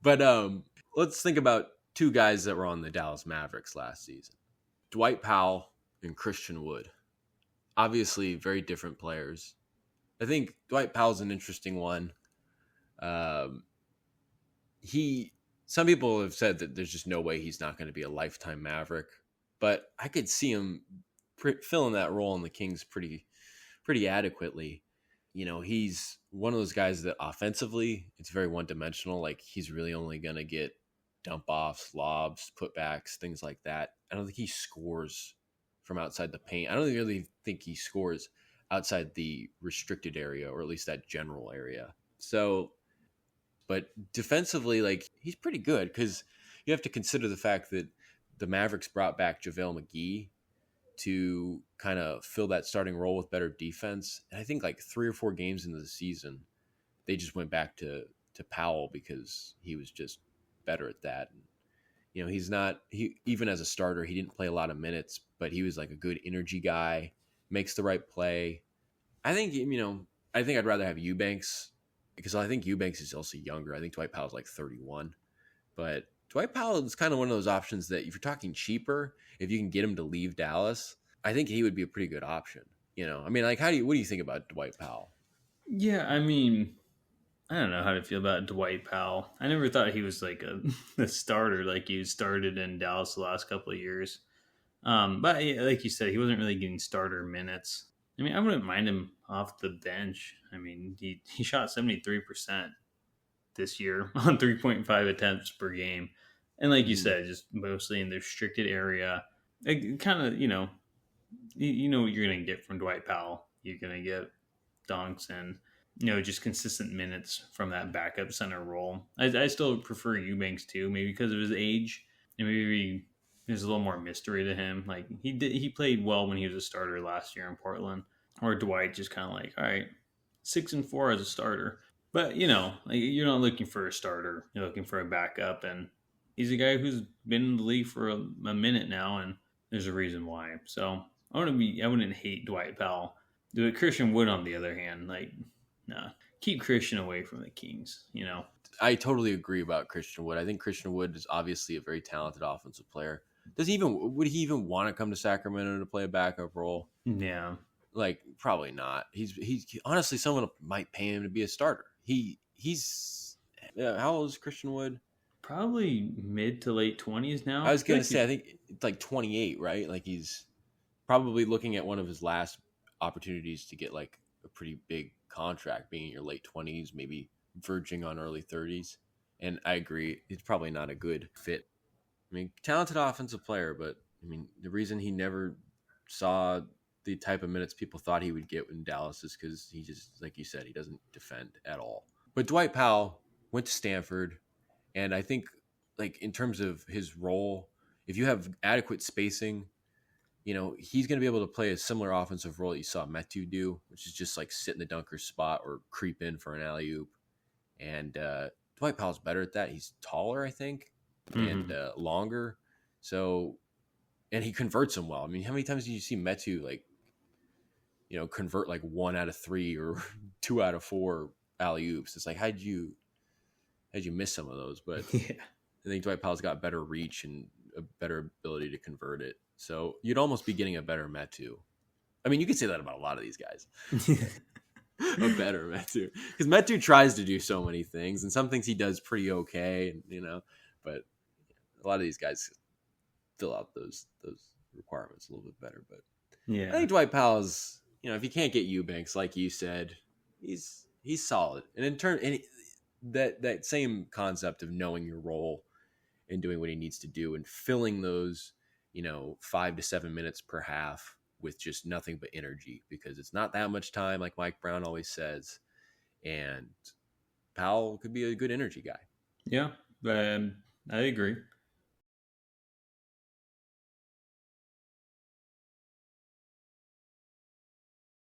But let's think about two guys that were on the Dallas Mavericks last season: Dwight Powell and Christian Wood. Obviously, very different players. I think Dwight Powell's an interesting one. Um, he some people have said that there's just no way he's not going to be a lifetime Maverick, but I could see him filling that role in the Kings pretty adequately. He's one of those guys that offensively it's very one dimensional. Like he's really only going to get dump offs, lobs, putbacks, things like that. I don't think he scores from outside the paint. I don't really think he scores outside the restricted area, or at least that general area. So, but defensively, like he's pretty good because you have to consider the fact that the Mavericks brought back JaVale McGee to kind of fill that starting role with better defense. And I think like 3 or 4 games into the season, they just went back to Powell because he was just better at that. And, he even as a starter, he didn't play a lot of minutes, but he was like a good energy guy, makes the right play. I think I'd rather have Eubanks because I think Eubanks is also younger. I think Dwight Powell's like 31, but Dwight Powell is kind of one of those options that if you're talking cheaper, if you can get him to leave Dallas, I think he would be a pretty good option. Like what do you think about Dwight Powell? Yeah, I mean, I don't know how to feel about Dwight Powell. I never thought he was like a starter, like he started in Dallas the last couple of years. But yeah, like you said, he wasn't really getting starter minutes. I mean, I wouldn't mind him off the bench. I mean, he shot 73% this year on 3.5 attempts per game. And like you said, just mostly in the restricted area. It kind of, you know what you're going to get from Dwight Powell. You're going to get dunks and, just consistent minutes from that backup center role. I still prefer Eubanks too, maybe because of his age. And maybe there's a little more mystery to him. Like he played well when he was a starter last year in Portland. Or Dwight just kind of like, all right, 6-4 as a starter. But like you're not looking for a starter. You're looking for a backup, and he's a guy who's been in the league for a minute now, and there's a reason why. So I wouldn't hate Dwight Powell. Do it. Christian Wood, on the other hand, like, nah, keep Christian away from the Kings. I totally agree about Christian Wood. I think Christian Wood is obviously a very talented offensive player. Would he even want to come to Sacramento to play a backup role? Yeah. Like probably not. He's honestly someone might pay him to be a starter. He's how old is Christian Wood? Probably mid to late 20s now. I was gonna say I think it's like 28, right? Like he's probably looking at one of his last opportunities to get like a pretty big contract, being in your late 20s, maybe verging on early 30s. And I agree, it's probably not a good fit. I mean, talented offensive player, but I mean, the reason he never saw the type of minutes people thought he would get in Dallas is because he just, like you said, he doesn't defend at all. But Dwight Powell went to Stanford, and I think, like in terms of his role, if you have adequate spacing, he's going to be able to play a similar offensive role that you saw Metu do, which is just like sit in the dunker spot or creep in for an alley oop. And Dwight Powell's better at that. He's taller, I think, and longer. So, and he converts them well. I mean, how many times did you see Metu convert like 1 out of 3 or 2 out of 4 alley oops? It's like how'd you miss some of those? But Yeah. I think Dwight Powell's got better reach and a better ability to convert it. So you'd almost be getting a better Metu. I mean, you could say that about a lot of these guys. A better Metu, because Metu tries to do so many things, and some things he does pretty okay, but a lot of these guys fill out those requirements a little bit better. But Yeah. I think Dwight Powell's, if you can't get Eubanks, like you said, he's solid. And in turn, that same concept of knowing your role and doing what he needs to do and filling those, 5 to 7 minutes per half with just nothing but energy, because it's not that much time, like Mike Brown always says. And Powell could be a good energy guy. Yeah, I agree.